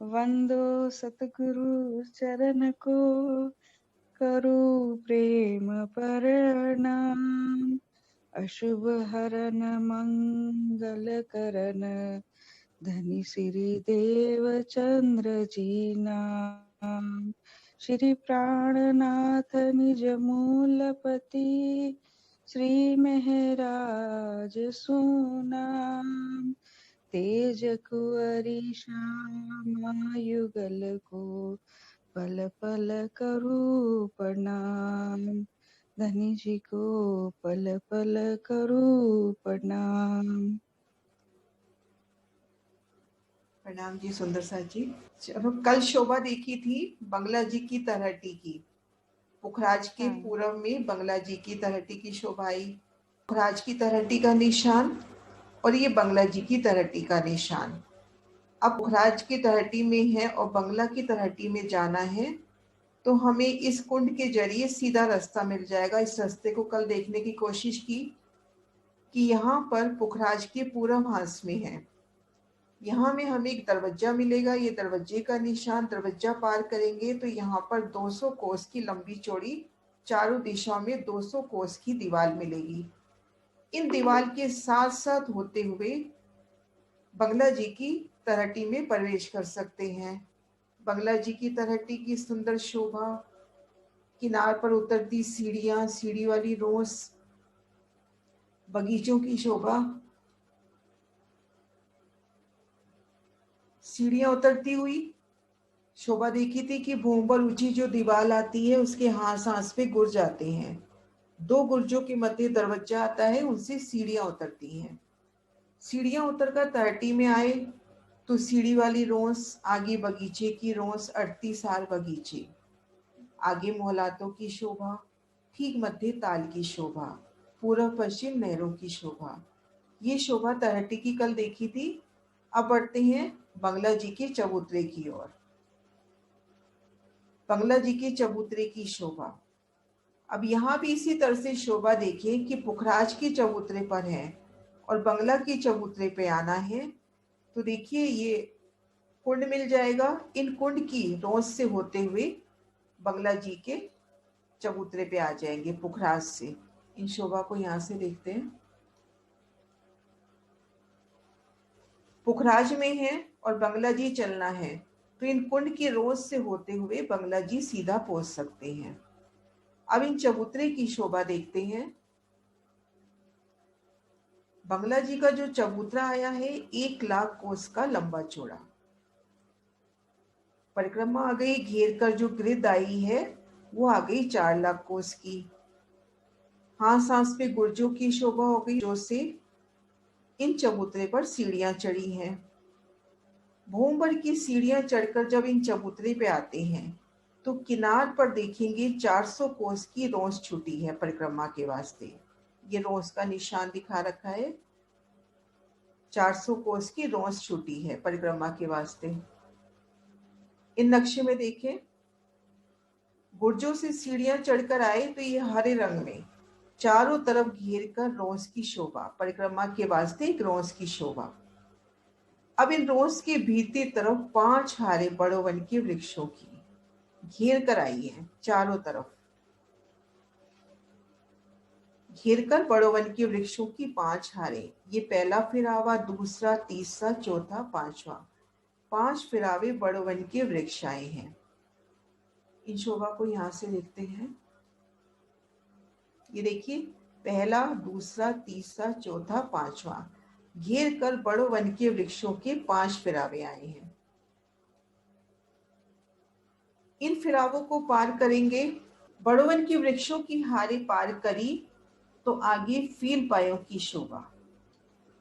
वंदो सतगुरु चरण को, करू प्रेम प्रणाम। अशुभ हरन मंगल करन, धनी श्री देव चंद्र जी नाम। श्री प्राणनाथ निज मूलपति, श्री महराज सुनाम। तेज कुंवरी श्यामा युगल को, पल पल करू प्रणाम। धनी जी को पल पल करू प्रणाम। प्रणाम जी सुंदर सा जी। चलो, कल शोभा देखी थी बंगला जी की तरहटी की। पुखराज के हाँ। पूरब में बंगला जी की तरहटी की शोभा आई। पुखराज की तरहटी का निशान और ये बंगला जी की तरहटी का निशान। अब पुखराज की तरहटी में है और बंगला की तरहटी में जाना है, तो हमें इस कुंड के जरिए सीधा रास्ता मिल जाएगा। इस रास्ते को कल देखने की कोशिश की कि यहाँ पर पुखराज के पूरब हांस में है। यहाँ में हमें एक दरवाजा मिलेगा। ये दरवाजे का निशान, दरवाजा पार करेंगे तो यहाँ पर 200 कोस की लंबी चौड़ी चारों दिशाओं में 200 कोस की दीवार मिलेगी। इन दीवार के साथ साथ होते हुए बंगला जी की तरहटी में प्रवेश कर सकते हैं। बंगला जी की तरहटी की सुंदर शोभा, किनार पर उतरती सीढ़ियां, सीढ़ी वाली रोस, बगीचों की शोभा, सीढ़ियां उतरती हुई शोभा देखी थी कि भूमि पर ऊंची जो दीवार आती है उसके हांस हांस पे गुर्ज आते हैं। 2 गुर्जों के मध्य दरवाजा आता है, उनसे सीढ़ियां उतरती हैं। सीढ़ियां उतरकर तरहटी में आए तो सीढ़ी वाली रोस, आगे बगीचे की रोस, 38 साल बगीचे, आगे मोहलातों की शोभा, ठीक मध्य ताल की शोभा, पूर्व पश्चिम नहरों की शोभा। ये शोभा तरहटी की कल देखी थी। अब बढ़ते हैं बंगला जी के चबूतरे की ओर। बंगला जी के चबूतरे की शोभा, अब यहाँ भी इसी तरह से शोभा देखें कि पुखराज के चबूतरे पर है और बंगला के चबूतरे पे आना है। तो देखिए ये कुंड मिल जाएगा। इन कुंड की रोस से होते हुए बंगला जी के चबूतरे पे आ जाएंगे पुखराज से। इन शोभा को यहाँ से देखते हैं। पुखराज में है और बंगला जी चलना है, तो इन कुंड की रोस से होते हुए बंगला जी सीधा पहुंच सकते हैं। अब इन चबूतरे की शोभा देखते हैं। बंगला जी का जो चबूतरा आया है 1 लाख कोस का लंबा चौड़ा। परिक्रमा आ गई, घेर कर जो ग्रिड आई है वो आ गई 4 लाख कोस की। हांस हांस पे गुर्जों की शोभा हो गई, जो से इन चबूतरे पर सीढ़ियां चढ़ी हैं। भूम भर की सीढ़ियां चढ़कर जब इन चबूतरे पे आते हैं तो किनार पर देखेंगे 400 कोस की रोस छुटी है परिक्रमा के वास्ते। ये रोस का निशान दिखा रखा है। 400 कोस की रोस छुटी है परिक्रमा के वास्ते। इन नक्शे में देखें, गुर्जों से सीढ़ियां चढ़कर आए तो ये हरे रंग में चारों तरफ घेर कर रोस की शोभा, परिक्रमा के वास्ते एक रोस की शोभा। अब इन रोस के भीतरी तरफ 5 हारे बड़ो वन के वृक्षों की घेर कर आई है। चारों तरफ घेर कर बड़ो वन के वृक्षों की 5 हारे। ये पहला फिरावा, दूसरा, तीसरा, चौथा, पांचवा, 5 फिरावे बड़ो वन के वृक्ष आए हैं। इन शोभा को यहां से देखते हैं। ये देखिए, पहला, दूसरा, तीसरा, चौथा, पांचवा, घेर कर बड़ो वन के वृक्षों के 5 फिरावे आए हैं। इन फिरावों को पार करेंगे। बड़ो वन के वृक्षों की हारे पार करी तो आगे फील पायों की शोभा।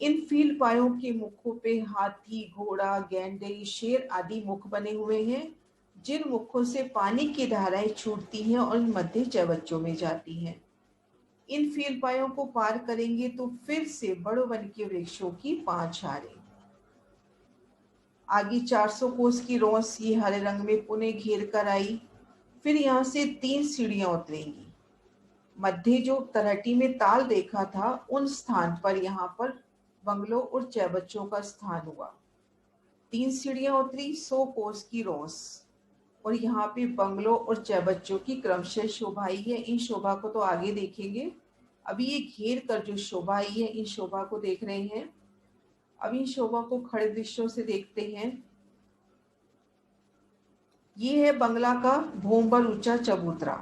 इन फील पायों के मुखों पे हाथी, घोड़ा, गैंडे, शेर आदि मुख बने हुए हैं, जिन मुखों से पानी की धाराएं छूटती हैं और मध्य चैवच्चों में जाती हैं। इन फील पायों को पार करेंगे तो फिर से बड़ो वन के वृक्षों की 5 हारें। आगे 400 कोस की रोस ये हरे रंग में पुनः घेर कर आई। फिर यहाँ से 3 सीढ़ियां उतरेंगी। मध्य जो तरहटी में ताल देखा था उन स्थान पर यहाँ पर बंगलों और चैबच्चों का स्थान हुआ। 3 सीढ़ियां उतरी, 100 कोस की रोस, और यहाँ पे बंगलों और चैबच्चों की क्रमशः शोभा आई है। इन शोभा को तो आगे देखेंगे, अभी ये घेर कर जो शोभा आई है, इन शोभा को देख रहे हैं। अब इन शोभा को खड़े दृश्यों से देखते हैं। ये है बंगला का भोंबर ऊंचा चबूतरा,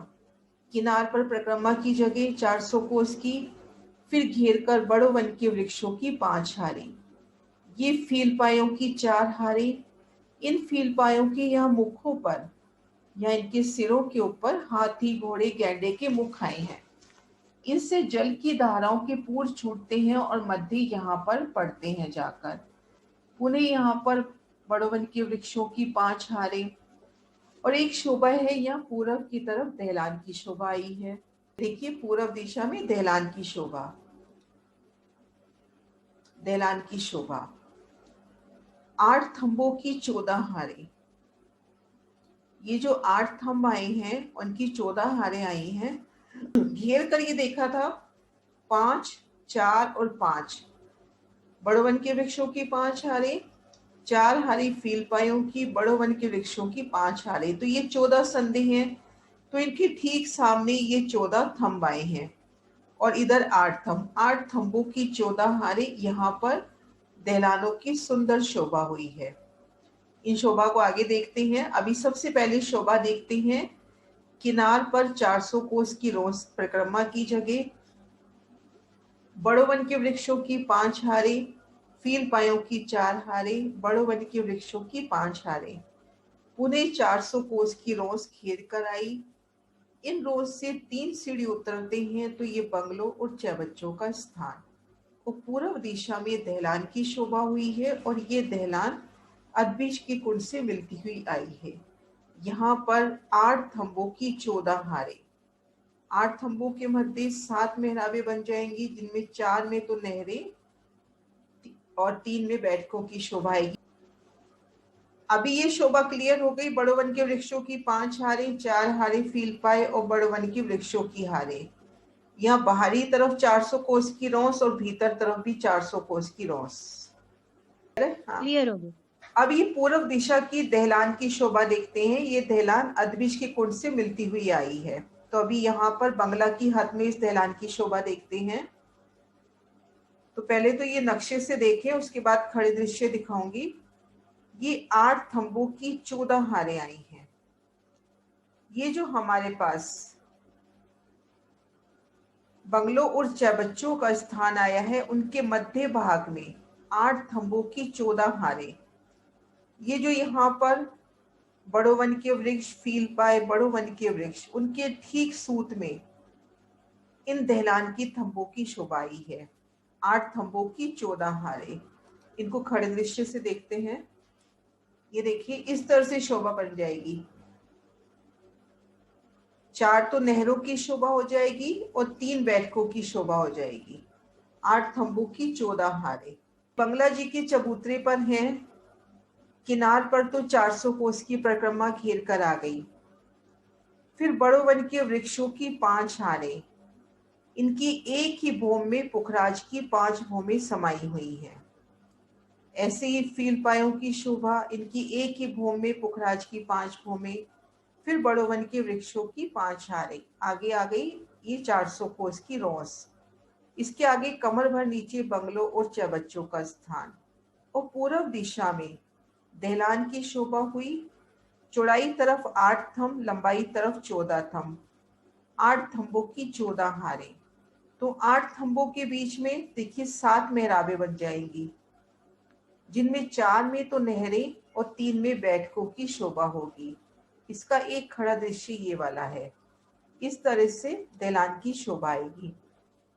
किनार पर परिक्रमा की जगह 400 कोस की, फिर घेर कर बड़ो वन के वृक्षों की 5 हारी। ये फीलपायों की 4 हारी। इन फीलपायों के यहाँ मुखों पर या इनके सिरों के ऊपर हाथी, घोड़े, गैंडे के मुख आए हैं। इनसे जल की धाराओं के पूर छूटते हैं और मध्य यहाँ पर पड़ते हैं जाकर। पुनः यहाँ पर बड़ोवन के वृक्षों की 5 हारे, और एक शोभा है यहाँ पूरब की तरफ दहलान की शोभा आई है। देखिए पूरब दिशा में दहलान की शोभा, दहलान की शोभा। 8 थंबों की 14 हारे। ये जो 8 थंब आए हैं उनकी 14 हारे आई हैं। घेर कर ये देखा था 5, 4 और 5 बड़ोवन के वृक्षों की 5 हारे, 4 हारी फीलपायों की, बड़ोवन के वृक्षों की 5 हारे। तो ये 14 संधि हैं। तो इनके ठीक सामने ये 14 थंब आए हैं, और इधर 8 थंब, 8 थंबों की 14 हारे। यहाँ पर दहलानों की सुंदर शोभा हुई है। इन शोभा को आगे देखते हैं। अभी सबसे पहले शोभा देखते हैं। किनार पर 400 कोस की रोस परिक्रमा की जगह, बड़ो वन के वृक्षों की 5 हारे, फीलपायों की 4 हारे, बड़ो वन के वृक्षों की 5 हारे। पुनः 400 कोस की रोस घेर कर आई। इन रोज से 3 सीढ़ी उतरते हैं तो ये बंगलों और चैबच्चों का स्थान और पूर्व दिशा में दहलान की शोभा हुई है, और ये दहलान अदबीज के कुंड से मिलती हुई आई है। यहाँ पर 8 थंबों की 14 हारे, 8 थंबों के मध्य 7 मेहराबें बन जाएंगी, जिनमें 4 में तो नहरें और 3 में बैठकों की शोभा आएगी। अभी ये शोभा क्लियर हो गई। बड़ो वन के वृक्षों की 5 हारे, 4 हारे फीलपाए और बड़ो वन के वृक्षों की हारे। यहाँ बाहरी तरफ 400 कोस की रोस और भीतर तरफ भी 400 कोस की रोस। क्लियर हो गई। अब ये पूर्व दिशा की दहलान की शोभा देखते हैं। ये दहलान अदबीज के कुंड से मिलती हुई आई है। तो अभी यहाँ पर बंगला की हद में इस दहलान की शोभा देखते हैं। तो पहले तो ये नक्शे से देखें, उसके बाद खड़े दृश्य दिखाऊंगी। ये 8 थंबों की 14 हारे आई हैं। ये जो हमारे पास बंगलों और चैबच्चों का स्थान आया है, उनके मध्य भाग में 8 थंबों की 14 हारे। ये जो यहाँ पर बड़ो वन के वृक्ष, फीलपाए, बड़ो वन के वृक्ष, उनके ठीक सूत में इन दहलान की थंबों की शोभा आई है। 8 थंबों की 14 हारे। इनको खड़े दृश्य से देखते हैं। ये देखिए इस तरह से शोभा बन जाएगी। 4 तो नहरों की शोभा हो जाएगी और 3 बैठकों की शोभा हो जाएगी। 8 थंबों की 14 हारे। बंगला जी के चबूतरे पर हैं। किनार पर तो 400 कोस की परिक्रमा घेर कर आ गई। फिर बड़ो वन के वृक्षों की 5 हारे। इनकी एक ही भूमि में पुखराज की 5 भूमि समाई हुई है। ऐसे ही फीलपायों की शोभा, इनकी एक ही भूमि में पुखराज की 5 भूमि, फिर बड़ो वन के वृक्षों की 5 हारे। आगे आ गई ये 400 कोस की रोस। इसके आगे कमर भर नीचे बंगलों और चैबच्चों का स्थान, और पूर्व दिशा में दहलान की शोभा हुई। चौड़ाई तरफ 8 थंब, लंबाई तरफ 14 थंब, 8 थंबों की 14 हारे। तो 8 थंबों के बीच में देखिए 7 मेहराबें बन जाएंगी, जिनमें 4 में तो नहरें और 3 में बैठकों की शोभा होगी। इसका एक खड़ा दृश्य ये वाला है। इस तरह से दहलान की शोभा आएगी,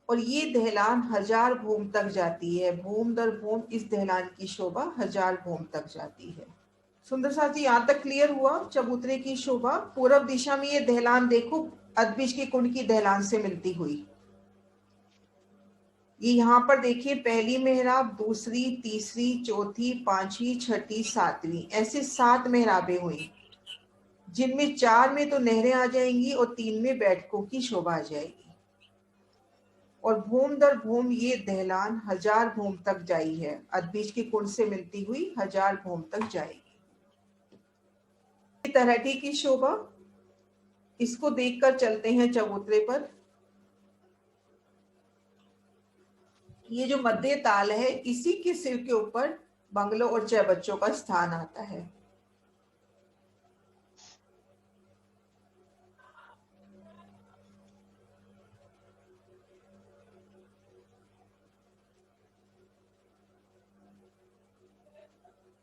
और ये दहलान 1000 भूम तक जाती है। भूम दर भूम इस दहलान की शोभा 1000 भूम तक जाती है। सुंदर साथ जी, यहाँ तक क्लियर हुआ चबूतरे की शोभा। पूर्व दिशा में ये दहलान देखो अदबीज के कुंड की दहलान से मिलती हुई। ये यहाँ पर देखिए पहली मेहराब, दूसरी, तीसरी, चौथी, पांचवी, छठी, सातवीं, ऐसे 7 मेहराबें हुई, जिनमें 4 में तो नहरें आ जाएंगी और 3 में बैठकों की शोभा आ जाएगी। और भूम दर भूम ये दहलान 1000 भूम तक जाई है। अदबीज की कुंड से मिलती हुई 1000 भूम तक जाएगी। तलहटी की शोभा, इसको देखकर चलते हैं चबूतरे पर। ये जो मध्य ताल है, इसी के सिर के ऊपर बंगलों और चबच्चों का स्थान आता है।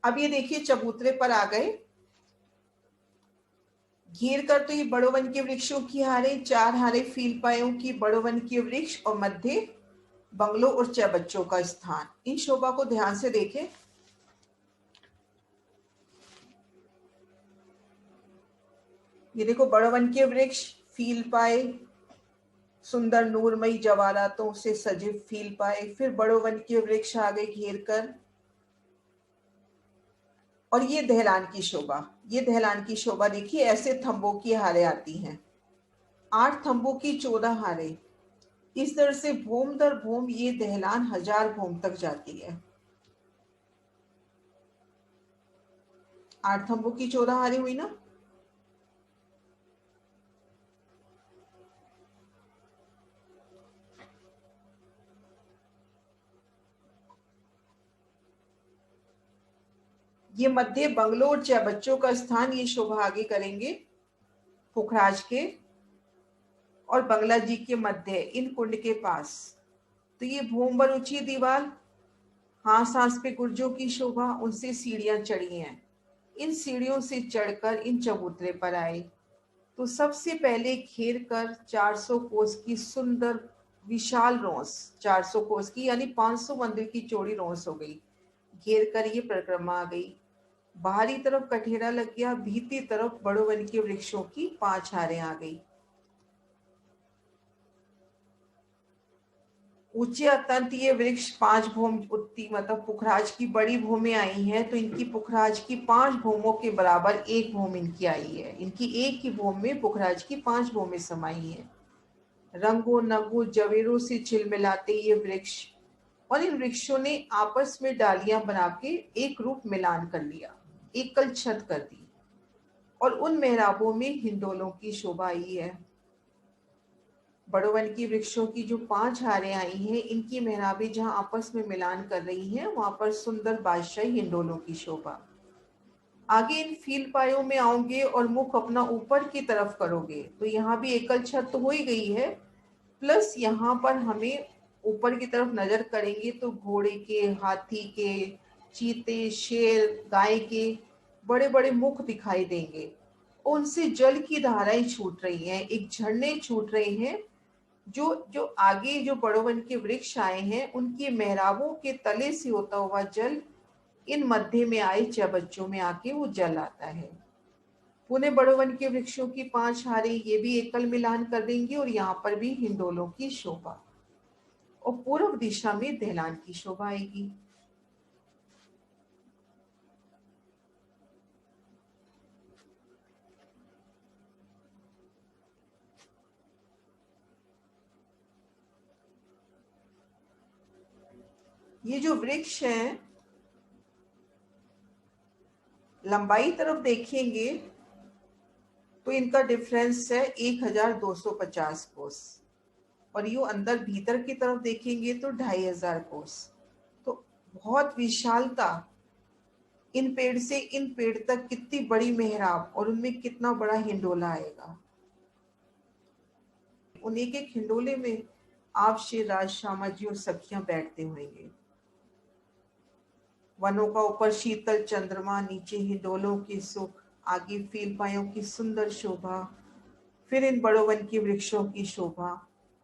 अब ये देखिए चबूतरे पर आ गए। घेर कर तो ये बड़ो वन के वृक्षों की हारे, 4 हारे फील पायों की बड़ो वन के वृक्ष और मध्य बंगलों और चबच्चों का स्थान। इन शोभा को ध्यान से देखें। ये देखो बड़ो वन के वृक्ष, फील पाए, सुंदर नूरमयी जवाहरातों से सजे फील पाए, फिर बड़ो वन के वृक्ष आ गए घेर कर। और ये दहलान की शोभा, ये दहलान की शोभा देखिए, ऐसे थंबों की हारे आती हैं, 8 थंबों की 14 हारे। इस तरह से भूम दर भूम ये दहलान 1000 भूम तक जाती है। 8 थंबों की 14 हारे हुई ना। ये मध्य बंगलों और चबच्चों का स्थान, ये शोभा आगे करेंगे पुखराज के और बंगला जी के मध्य इन कुंड के पास। तो ये भूम पर ऊंची दीवार, हास हास पे गुर्जों की शोभा, उनसे सीढ़ियां चढ़ी हैं। इन सीढ़ियों से चढ़कर इन चबूतरे पर आए तो सबसे पहले घेर कर 400 कोस की सुंदर विशाल रोंस, 400 कोस की यानी 500 मंदिर की चौड़ी रोंस हो गई। घेर कर ये परिक्रमा आ गई। बाहरी तरफ कठेरा लग गया, भीतरी तरफ बड़ो वन के वृक्षों की 5 हारें आ गई। ऊंचे अत्यंत ये वृक्ष 5 भूम उत्ती मतलब पुखराज की बड़ी भूमें आई हैं, तो इनकी पुखराज की 5 भूमों के बराबर 1 भूम इनकी आई है। इनकी एक ही भूम में पुखराज की 5 भूमें समाई हैं। रंगों नगों जवेरों से चिलमिलाते ये वृक्ष, और इन वृक्षों ने आपस में डालियां बना के एक रूप मिलान कर लिया, एकल छत कर दी। और उन मेहराबों में हिंडोलों की शोभा आई है। बड़ो वन की वृक्षों की जो 5 हारें आई हैं, इनकी मेहराबें जहां आपस में मिलान कर रही हैं, वहां पर सुंदर बादशाही हिंडोलों की शोभा। आगे इन फील पायों में आओगे और मुख अपना ऊपर की तरफ करोगे तो यहाँ भी एकल छत तो हो ही गई है, प्लस यहाँ पर हमें ऊपर की तरफ नजर करेंगे तो घोड़े के, हाथी के, चीते, शेर, गाय के बड़े बड़े मुख दिखाई देंगे। उनसे जल की धाराएं छूट रही हैं, एक झरने छूट रहे हैं। जो जो आगे जो बड़ो वन के वृक्ष आए हैं, उनकी मेहराबों के तले से होता हुआ जल इन मध्य में आए चबच्चों में आके वो जल आता है। पुणे बड़ो वन के वृक्षों की 5 हारें ये भी एकल मिलान कर देंगी, और यहाँ पर भी हिंडोलों की शोभा, और पूर्व दिशा में दहलान की शोभा आएगी। ये जो वृक्ष हैं, लंबाई तरफ देखेंगे तो इनका डिफरेंस है 1250 कोस, और यू अंदर भीतर की तरफ देखेंगे तो 2500 कोस। तो बहुत विशालता, इन पेड़ से इन पेड़ तक कितनी बड़ी मेहराब, और उनमें कितना बड़ा हिंडोला आएगा। उन एक एक हिंडोले में आप शेर राज श्यामा जी और सखियां बैठते होंगे। वनों का ऊपर शीतल चंद्रमा, नीचे हिंडोलों की सुख, आगे फील पायों की सुंदर शोभा, फिर इन बड़ो वन के वृक्षों की शोभा।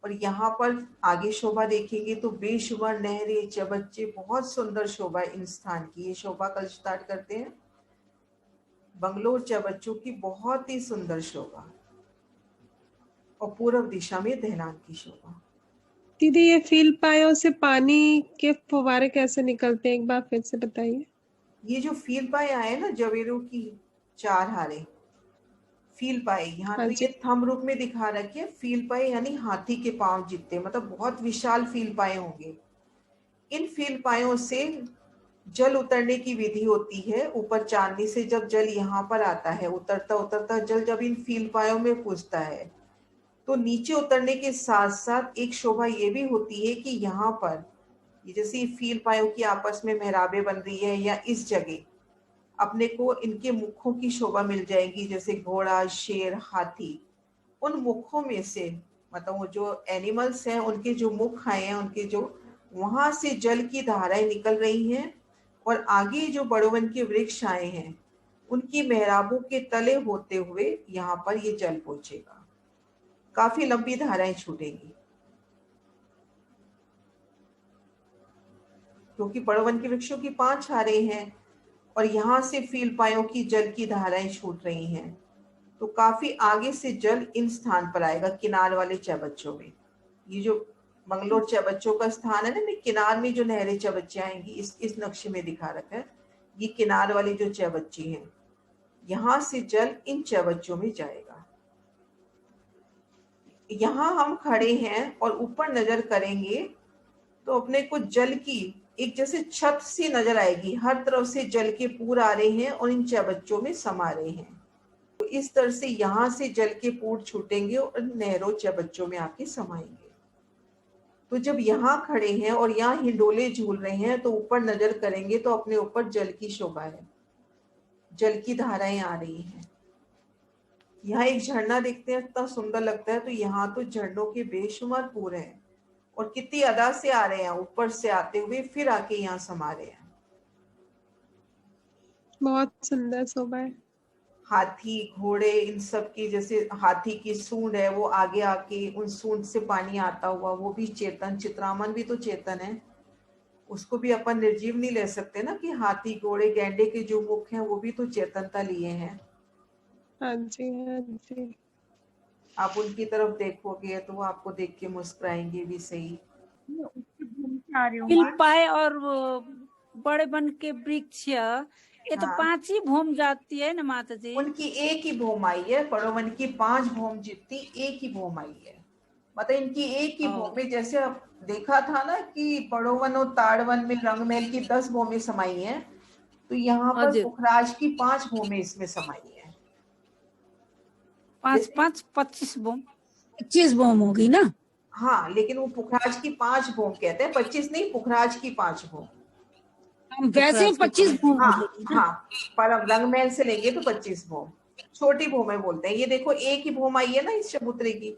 और यहाँ पर आगे शोभा देखेंगे तो बेशुमार नहरें, चबच्चे, बहुत सुंदर शोभा इन स्थान की। ये शोभा कल स्टार्ट करते हैं, बंगलोर चबच्चों की बहुत ही सुंदर शोभा, और पूर्व दिशा में दहलान की शोभा। दीदी ये फील पायों से पानी के फुवारे कैसे निकलते हैं, एक बार फिर से बताइए। ये जो फील पाए आए ना जवेरों की 4 हारे, फील पाए, यहाँ हाँ तो जी। ये थंब रूप में दिखा रखे हैं। फील पाए यानी हाथी के पांव जितने, मतलब बहुत विशाल फील पाए होंगे। इन फील पायों से जल उतरने की विधि होती है। ऊपर चांदनी से जब जल यहाँ पर आता है, उतरता उतरता जल जब इन फील पायों में पूजता है, तो नीचे उतरने के साथ साथ एक शोभा ये भी होती है कि यहाँ पर ये जैसे फील पायों की आपस में मेहराबें बन रही है, या इस जगह अपने को इनके मुखों की शोभा मिल जाएगी, जैसे घोड़ा, शेर, हाथी। उन मुखों में से, मतलब वो जो एनिमल्स हैं उनके जो मुख आए हैं, उनके जो वहां से जल की धाराएं निकल रही हैं, और आगे जो बड़ोवन के वृक्ष आए हैं उनकी मेहराबों के तले होते हुए यहाँ पर ये जल पहुंचेगा। काफी लंबी धाराएं छूटेंगी, क्योंकि बड़ोवन के वृक्षों की 5 छारें हैं और यहाँ से फील पायों की जल की धाराएं छूट रही हैं। तो काफी आगे से जल इन स्थान पर आएगा, किनार वाले चबच्चों में। ये जो मंगलोर चबच्चों का स्थान है ना, किनार में जो नहरें चबच्चे आएंगी, इस नक्शे में दिखा रखा है। ये किनार वाली जो चबच्ची हैं, यहाँ से जल इन चबच्चों में जाएगा। यहाँ हम खड़े हैं और ऊपर नजर करेंगे तो अपने को जल की एक जैसे छत सी नजर आएगी। हर तरफ से जल के पूर आ रहे हैं और इन चबच्चों में समा रहे हैं। तो इस तरह से यहाँ से जल के पूर छूटेंगे और नहरों चबच्चों में आके समाएंगे। तो जब यहाँ खड़े हैं और यहाँ हिंडोले झूल रहे हैं, तो ऊपर नजर करेंगे तो अपने ऊपर जल की शोभा है, जल की धाराएं आ रही हैं। यहाँ एक झरना देखते हैं, इतना सुंदर लगता है। तो यहाँ तो झरनों के बेशुमार पूर हैं, और कितनी अदा से आ रहे हैं, ऊपर से आते हुए फिर आके यहाँ समा रहे हैं। बहुत सुंदर शोभा है। हाथी, घोड़े, इन सब की, जैसे हाथी की सूंड है, वो आगे आके उन सूंड से पानी आता हुआ, वो भी चेतन। चित्रामन भी तो चेतन है, उसको भी अपन निर्जीव नहीं ले सकते ना, कि हाथी, घोड़े, गैंडे के जो मुख हैं वो भी तो चेतनता लिए हैं। हाँ जी, हाँ जी। आप उनकी तरफ देखोगे तो वो आपको देख के मुस्कुराएंगे भी सही। मिल पाए। और वो बड़े बन के वृक्ष, ये तो हाँ, 5 ही भूम जाती है ना माता जी। उनकी एक ही भूम आई है। बड़ोवन की 5 भूम जितनी एक ही भूम आई है, मतलब इनकी एक ही भूम में। जैसे अब देखा था ना कि बड़ोवन और ताड़वन में रंगमहल की 10 भूमें समाई हैं, तो यहाँ पर पुखराज की 5 भूमें इसमें समाई है। 5 5 25 भूम, 25 भूम होगी ना। हाँ, लेकिन वो पुखराज की 5 भूम कहते हैं, 25 नहीं, पुखराज की 5 भूम। वैसे 25 भूम। हाँ, पर अब रंगमहल से लेंगे तो 25 भूम। छोटी भूमें बोलते हैं। ये देखो एक ही भूम आई है ना इस चबूतरे की,